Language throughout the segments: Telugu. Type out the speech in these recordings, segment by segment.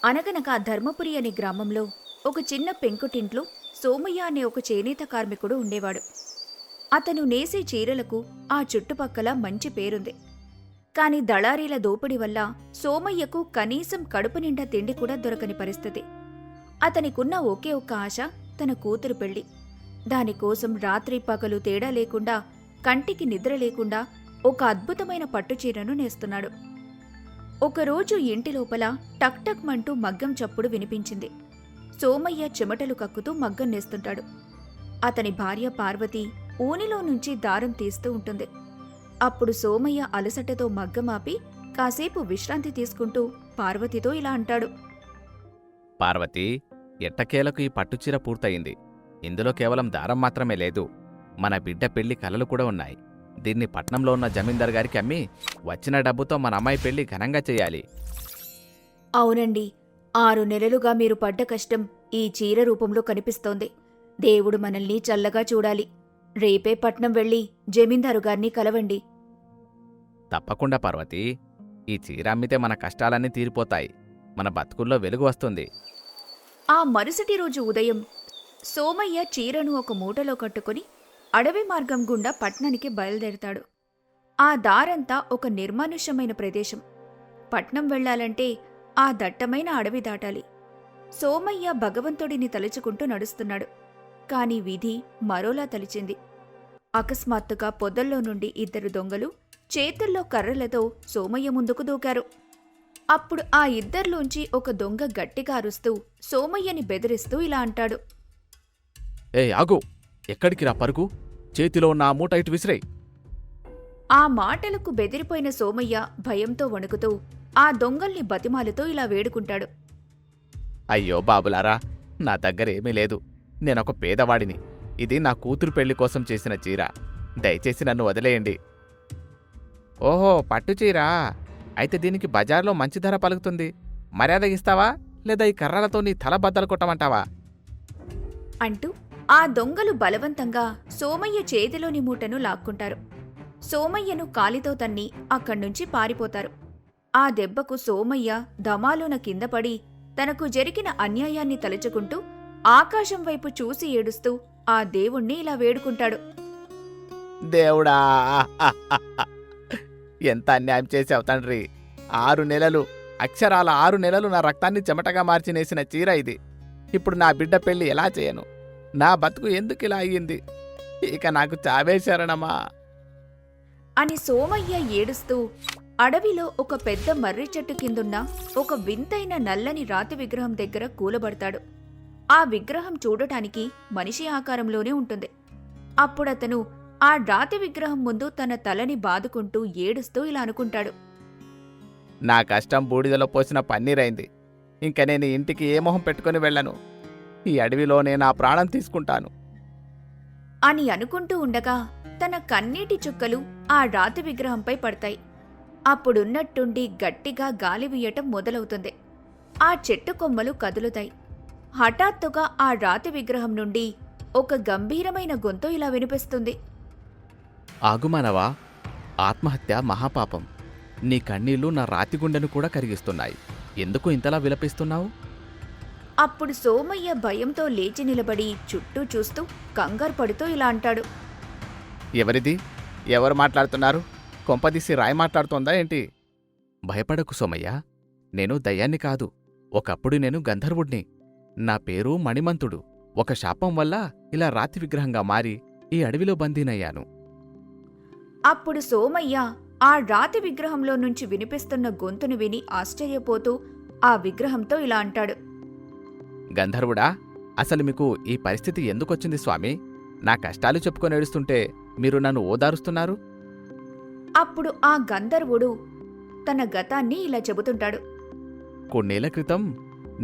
అనగనగా ధర్మపురి అనే గ్రామంలో ఒక చిన్న పెంకుటింట్లో సోమయ్య అనే ఒక చేనేత కార్మికుడు ఉండేవాడు. అతను నేసే చీరలకు ఆ చుట్టుపక్కల మంచి పేరుంది. కాని దళారీల దోపిడీ వల్ల సోమయ్యకు కనీసం కడుపు నిండా తిండి కూడా దొరకని పరిస్థితి. అతనికున్న ఒకే ఒక్క ఆశ తన కూతురు పెళ్లి. దానికోసం రాత్రి పగలు తేడా లేకుండా, కంటికి నిద్ర లేకుండా ఒక అద్భుతమైన పట్టుచీరను నేస్తున్నాడు. ఒకరోజు ఇంటి లోపల టక్ టక్ మంటూ మగ్గం చప్పుడు వినిపించింది. సోమయ్య చెమటలు కక్కుతూ మగ్గం నేస్తుంటాడు. అతని భార్య పార్వతి ఊనిలో నుంచి దారం తీస్తూ ఉంటుంది. అప్పుడు సోమయ్య అలసటతో మగ్గమాపి కాసేపు విశ్రాంతి తీసుకుంటూ పార్వతితో ఇలా అంటాడు. పార్వతీ, ఎట్టకేలకు ఈ పట్టుచీర పూర్తయింది. ఇందులో కేవలం దారం మాత్రమే లేదు, మన బిడ్డ పెళ్లి కలలు కూడా ఉన్నాయి. దీన్ని పట్నంలో ఉన్న జమీందార్ గారికి అమ్మి వచ్చిన డబ్బుతో మన అమ్మాయి పెళ్లి ఘనంగా చెయ్యాలి. అవునండి, 6 నెలలుగా మీరు పడ్డ కష్టం ఈ చీర రూపంలో కనిపిస్తోంది. దేవుడు మనల్ని చల్లగా చూడాలి. రేపే పట్నం వెళ్లి జమీందారు గారిని కలవండి. తప్పకుండా పార్వతీ, ఈ చీర అమ్మితే మన కష్టాలన్నీ తీరిపోతాయి, మన బతుకుల్లో వెలుగు వస్తుంది. ఆ మరుసటి రోజు ఉదయం సోమయ్య చీరను ఒక మూటలో కట్టుకుని అడవి మార్గం గుండా పట్నానికి బయలుదేరతాడు. ఆ దారంతా ఒక నిర్మానుష్యమైన ప్రదేశం. పట్నం వెళ్లాలంటే ఆ దట్టమైన అడవి దాటాలి. సోమయ్య భగవంతుడిని తలుచుకుంటూ నడుస్తున్నాడు. కాని విధి మరోలా తలిచింది. అకస్మాత్తుగా పొదల్లో నుండి 2 దొంగలు చేతుల్లో కర్రలతో సోమయ్య ముందుకు దూకారు. అప్పుడు ఆ ఇద్దర్లోంచి ఒక దొంగ గట్టిగా అరుస్తూ సోమయ్యని బెదిరిస్తూ ఇలా అంటాడు. ఆగు, ఎక్కడికి రా పరుగు? చేతిలో ఉన్న ఆ మూట ఇటు విసిరేయ్. ఆ మాటలకు బెదిరిపోయిన సోమయ్య భయంతో వణుకుతూ ఆ దొంగల్ని బతిమాలుతూ ఇలా వేడుకుంటాడు. అయ్యో బాబులారా, నా దగ్గరేమీ లేదు. నేనొక పేదవాడిని. ఇది నా కూతురు పెళ్లి కోసం చేసిన చీర. దయచేసి నన్ను వదిలేయండి. ఓహో, పట్టుచీరా? అయితే దీనికి బజార్లో మంచి ధర పలుకుతుంది. మర్యాద ఇస్తావా, లేదా ఈ కర్రలతో నీ తల బద్దలు కొట్టమంటావా? అంటూ ఆ దొంగలు బలవంతంగా సోమయ్య చేతిలోని మూటను లాక్కుంటారు. సోమయ్యను కాలితో తన్ని అక్కడ్నుంచి పారిపోతారు. ఆ దెబ్బకు సోమయ్య దమాలున కిందపడి తనకు జరిగిన అన్యాయాన్ని తలుచుకుంటూ ఆకాశం వైపు చూసి ఏడుస్తూ ఆ దేవుణ్ణి ఇలా వేడుకుంటాడు. దేవుడా, ఎంత అన్యాయం చేశావు తండ్రి. 6 నెలలు, అక్షరాల 6 నెలలు నా రక్తాన్ని చెమటగా మార్చి నేసిన చీర ఇది. ఇప్పుడు నా బిడ్డ పెళ్లి ఎలా చేయను? నా బతుకు ఎందుకిలా అయ్యింది? ఇక నాకు చావే శరణమా అని సోమయ్య ఏడుస్తూ అడవిలో ఒక పెద్ద మర్రి చెట్టు కిందున్న ఒక వింతైన నల్లని రాతి విగ్రహం దగ్గర కూలబడతాడు. ఆ విగ్రహం చూడటానికి మనిషి ఆకారంలోనే ఉంటుంది. అప్పుడతను ఆ రాతి విగ్రహం ముందు తన తలని బాదుకుంటూ ఏడుస్తూ ఇలా అనుకుంటాడు. నా కష్టం బూడిదలో పోసిన పన్నీరైంది. ఇంక నేను ఇంటికి ఏ మొహం పెట్టుకుని వెళ్ళను. ఈ అడవిలోనే నా ప్రాణం తీసుకుంటాను అని అనుకుంటూ ఉండగా తన కన్నీటి చుక్కలు ఆ రాతి విగ్రహంపై పడతాయి. అప్పుడున్నట్టుండి గట్టిగా గాలి వీయటం మొదలవుతుంది. ఆ చెట్టు కొమ్మలు కదులుతాయి. హఠాత్తుగా ఆ రాతి విగ్రహం నుండి ఒక గంభీరమైన గొంతు ఇలా వినిపిస్తుంది. ఆగుమానవా, ఆత్మహత్య మహాపాపం. నీ కన్నీళ్లు నా రాతి గుండెను కూడా కరిగిస్తున్నాయి. ఎందుకు ఇంతలా విలపిస్తున్నావు? అప్పుడు సోమయ్య భయంతో లేచి నిలబడి చుట్టూ చూస్తూ కంగారు పడుతూ ఇలా అంటాడు. ఎవరిది? ఎవరు మాట్లాడుతున్నారు? కొంపదీసి రాయి మాట్లాడుతోందా ఏంటి? భయపడకు సోమయ్య, నేను దయ్యాన్ని కాదు. ఒకప్పుడు నేను గంధర్వుణ్ణి. నా పేరు మణిమంతుడు. ఒక శాపం వల్ల ఇలా రాతి విగ్రహంగా మారి ఈ అడవిలో బందీనయ్యాను. అప్పుడు సోమయ్య ఆ రాతి విగ్రహంలో నుంచి వినిపిస్తున్న గొంతును విని ఆశ్చర్యపోతూ ఆ విగ్రహంతో ఇలా అంటాడు. గంధర్వుడా, అసలు మీకు ఈ పరిస్థితి ఎందుకొచ్చింది స్వామి? నా కష్టాలు చెప్పుకొని ఏడుస్తుంటే మీరు నన్ను ఓదారుస్తున్నారు. అప్పుడు ఆ గంధర్వుడు తన గతాన్ని ఇలా చెబుతుంటాడు. కొన్నేళ్ల క్రితం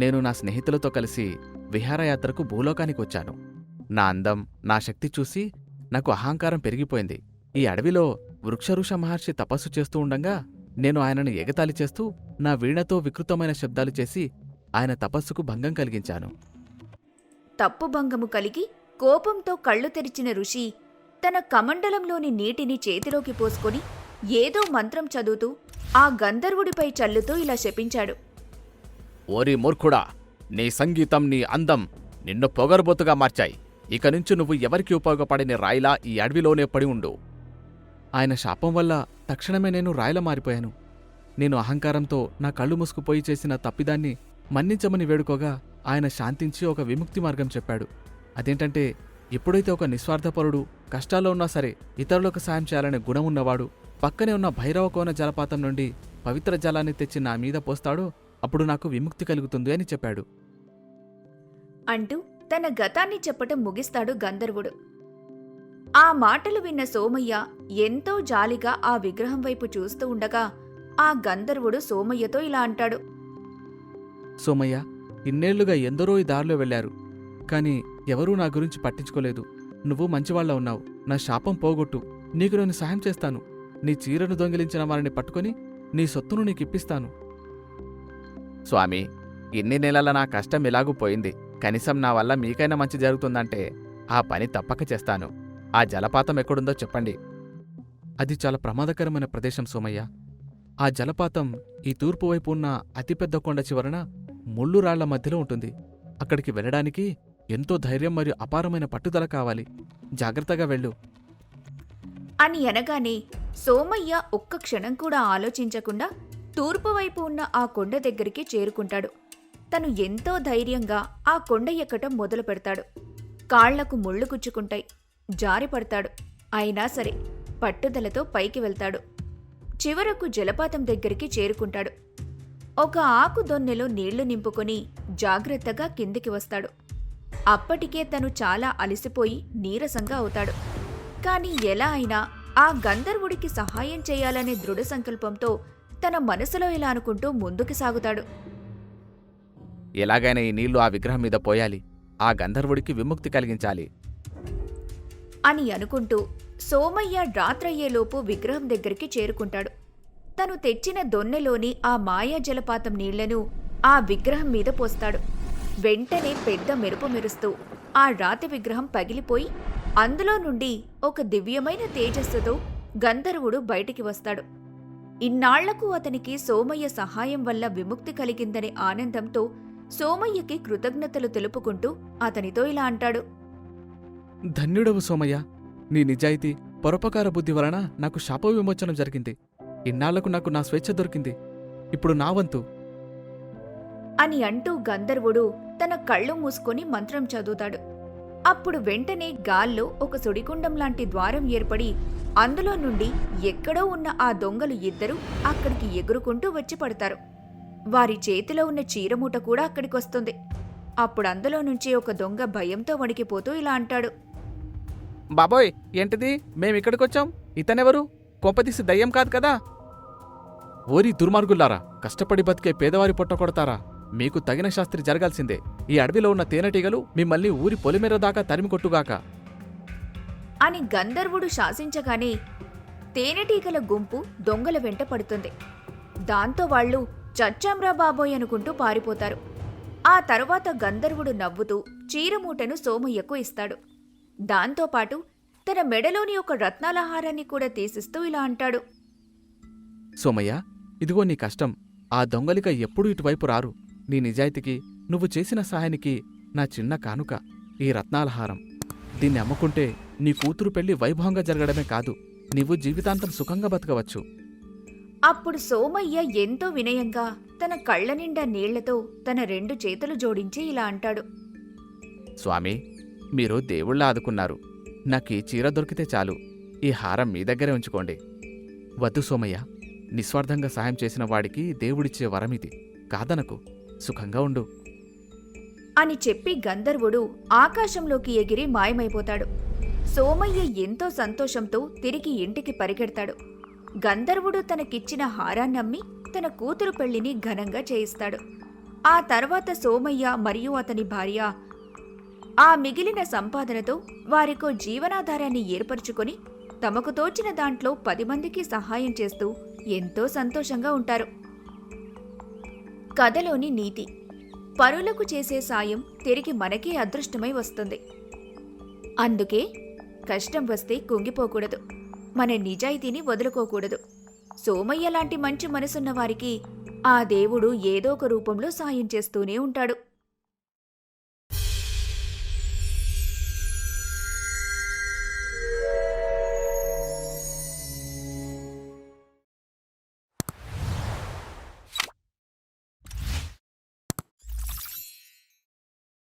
నేను నా స్నేహితులతో కలిసి విహారయాత్రకు భూలోకానికొచ్చాను. నా అందం, నా శక్తి చూసి నాకు అహంకారం పెరిగిపోయింది. ఈ అడవిలో వృక్షఋష మహర్షి తపస్సు చేస్తూ ఉండంగా నేను ఆయనను ఎగతాళి చేస్తూ నా వీణతో వికృతమైన శబ్దాలు చేసి ఆయన తపస్సుకు భంగం కలిగించాను. తప్పుభంగము కలిగి కోపంతో కళ్ళు తెరిచిన ఋషి తన కమండలంలోని నీటిని చేతిలోకి పోసుకొని ఏదో మంత్రం చదువుతూ ఆ గంధర్వుడిపై చల్లుతూ ఇలా శపించాడు. ఓరి మూర్ఖుడా, నీ సంగీతం, నీ అందం నిన్ను పొగరుబోతుగా మార్చాయి. ఇక నుంచి నువ్వు ఎవరికి ఉపయోగపడని రాయిలా ఈ అడవిలోనే పడి ఉండు. ఆయన శాపం వల్ల తక్షణమే నేను రాయిలా మారిపోయాను. నేను అహంకారంతో నా కళ్ళు మూసుకుపోయి చేసిన తప్పిదాన్ని మన్నించమని వేడుకోగా ఆయన శాంతించి ఒక విముక్తి మార్గం చెప్పాడు. అదేంటంటే, ఎప్పుడైతే ఒక నిస్వార్థపరుడు కష్టాల్లో ఉన్నా సరే ఇతరులకు సాయం చేయాలనే గుణం ఉన్నవాడు పక్కనే ఉన్న భైరవకోన జలపాతం నుండి పవిత్ర జలాన్ని తెచ్చి నా మీద పోస్తాడో అప్పుడు నాకు విముక్తి కలుగుతుంది అని చెప్పాడు. అంటూ తన గతాన్ని చెప్పటం ముగిస్తాడు గంధర్వుడు. ఆ మాటలు విన్న సోమయ్య ఎంతో జాలిగా ఆ విగ్రహం వైపు చూస్తూ ఉండగా ఆ గంధర్వుడు సోమయ్యతో ఇలా అంటాడు. సోమయ్య, ఇన్నేళ్లుగా ఎందరో ఈ దారిలో వెళ్లారు, కాని ఎవరూ నా గురించి పట్టించుకోలేదు. నువ్వు మంచివాళ్ల ఉన్నావు. నా శాపం పోగొట్టు. నీకు నేను సహాయం చేస్తాను. నీ చీరను దొంగిలించిన వారిని పట్టుకొని నీ సొత్తును నీకిప్పిస్తాను. స్వామి, ఇన్ని నెలల నా కష్టం ఎలాగూ పోయింది. కనీసం నా వల్ల మీకైనా మంచి జరుగుతుందంటే ఆ పని తప్పక చేస్తాను. ఆ జలపాతం ఎక్కడుందో చెప్పండి. అది చాలా ప్రమాదకరమైన ప్రదేశం సోమయ్య. ఆ జలపాతం ఈ తూర్పు వైపు ఉన్న అతిపెద్ద కొండ చివరన ముళ్ళు రాళ్ల మధ్యలో ఉంటుంది. అక్కడికి వెళ్ళడానికి ఎంతో ధైర్యం మరియు అపారమైన పట్టుదల కావాలి. జాగ్రత్తగా వెళ్ళు అని అనగానే సోమయ్య ఒక్క క్షణం కూడా ఆలోచించకుండా తూర్పు వైపు ఉన్న ఆ కొండ దగ్గరికి చేరుకుంటాడు. తను ఎంతో ధైర్యంగా ఆ కొండ ఎక్కటం మొదలు పెడతాడు. కాళ్లకు ముళ్ళు గుచ్చుకుంటాయి. జారిపడతాడు. అయినా సరే పట్టుదలతో పైకి వెళ్తాడు. చివరకు జలపాతం దగ్గరికి చేరుకుంటాడు. ఒక ఆకు దొన్నెలో నీళ్లు నింపుకొని జాగ్రత్తగా కిందికి వస్తాడు. అప్పటికే తను చాలా అలసిపోయి నీరసంగా అవుతాడు. కాని ఎలా అయినా ఆ గంధర్వుడికి సహాయం చేయాలనే దృఢ సంకల్పంతో తన మనసులో ఇలా అనుకుంటూ ముందుకు సాగుతాడు. ఎలాగైనా ఈ నీళ్లు ఆ విగ్రహం మీద పోయాలి. ఆ గంధర్వుడికి విముక్తి కలిగించాలి అని అనుకుంటూ సోమయ్య రాత్రయ్యేలోపు విగ్రహం దగ్గరికి చేరుకుంటాడు. తను తెచ్చిన దొన్నెలోని ఆ మాయా జలపాతం నీళ్లను ఆ విగ్రహం మీద పోస్తాడు. వెంటనే పెద్ద మెరుపు మెరుస్తూ ఆ రాతి విగ్రహం పగిలిపోయి అందులో నుండి ఒక దివ్యమైన తేజస్సుతో గంధర్వుడు బయటికి వస్తాడు. ఇన్నాళ్లకు అతనికి సోమయ్య సహాయం వల్ల విముక్తి కలిగిందనే ఆనందంతో సోమయ్యకి కృతజ్ఞతలు తెలుపుకుంటూ అతనితో ఇలా అంటాడు. ధన్యుడవు సోమయ్య. నీ నిజాయితీ, పరోపకార బుద్ధి వలన నాకు శాప విమోచనం జరిగింది. ఇన్నాళ్లకు నాకు నా స్వేచ్ఛ దొరికింది. ఇప్పుడు నా వంతు అని అంటూ గంధర్వుడు తన కళ్ళు మూసుకొని మంత్రం చదువుతాడు. అప్పుడు వెంటనే గాల్లో ఒక సుడిగుండం లాంటి ద్వారం ఏర్పడి అందులో నుండి ఎక్కడో ఉన్న ఆ దొంగలు ఇద్దరూ అక్కడికి ఎగురుకుంటూ వచ్చి పడతారు. వారి చేతిలో ఉన్న చీరమూట కూడా అక్కడికొస్తుంది. అప్పుడు అందులో నుంచి ఒక దొంగ భయంతో వణికిపోతూ ఇలా అంటాడు. బాబోయ్, ఏంటిది? మేమిక్కడికొచ్చాం. ఇతనెవరు? కొంపదీసి దయ్యం కాదు కదా? ఓరి దుర్మార్గుల్లారా, కష్టపడి బతికే పేదవారి పొట్ట కొడతారా? మీకు తగిన శాస్త్రి జరగాల్సిందే. ఈ అడవిలో ఉన్న తేనెటీగలు మిమ్మల్ని ఊరి పొలిమేర దాకా తరిమికొట్టుగాక అని గంధర్వుడు శాసించగానే తేనెటీగల గుంపు దొంగల వెంట పడుతుంది. దాంతో వాళ్లు చచ్చాంరా బాబోయ్ అనుకుంటూ పారిపోతారు. ఆ తరువాత గంధర్వుడు నవ్వుతూ చీరమూటను సోమయ్యకు ఇస్తాడు. దాంతోపాటు తన మెడలోని ఒక రత్నాలహారాన్ని కూడా తీసిస్తూ ఇలా అంటాడు. సోమయ్య, ఇదిగో నీ కష్టం. ఆ దొంగలిక ఎప్పుడూ ఇటువైపు రారు. నీ నిజాయితీకి, నువ్వు చేసిన సహాయానికి నా చిన్న కానుక ఈ రత్నాలహారం. దీన్ని అమ్ముకుంటే నీ కూతురు పెళ్లి వైభవంగా జరగడమే కాదు, నీవు జీవితాంతం సుఖంగా బతకవచ్చు. అప్పుడు సోమయ్య ఎంతో వినయంగా తన కళ్ల నిండా నీళ్లతో తన 2 చేతులు జోడించి ఇలా అంటాడు. స్వామి, మీరు దేవుళ్ళ ఆదుకున్నారు. నాకీ చీర దొరికితే చాలు. ఈ హారం మీ దగ్గరే ఉంచుకోండి. వద్దు సోమయ్య, నిస్వార్థంగా సాయం చేసిన వాడికి దేవుడిచ్చే వరమిది. కాదనకు. సుఖంగా ఉండు అని చెప్పి గంధర్వుడు ఆకాశంలోకి ఎగిరి మాయమైపోతాడు. సోమయ్య ఎంతో సంతోషంతో తిరిగి ఇంటికి పరిగెడతాడు. గంధర్వుడు తనకిచ్చిన హారాన్నమ్మి తన కూతురు పెళ్లిని ఘనంగా చేయిస్తాడు. ఆ తర్వాత సోమయ్య మరియు అతని భార్య ఆ మిగిలిన సంపాదనతో వారికో జీవనాధారాన్ని ఏర్పరచుకొని తమకు తోచిన దాంట్లో 10 మందికి సహాయం చేస్తూ ఎంతో సంతోషంగా ఉంటారు. కథలోని నీతి: పరులకు చేసే సాయం తిరిగి మనకే అదృష్టమై వస్తుంది. అందుకే కష్టం వస్తే కుంగిపోకూడదు, మన నిజాయితీని వదులుకోకూడదు. సోమయ్య లాంటి మంచి మనసున్న వారికి ఆ దేవుడు ఏదో ఒక రూపంలో సాయం చేస్తూనే ఉంటాడు.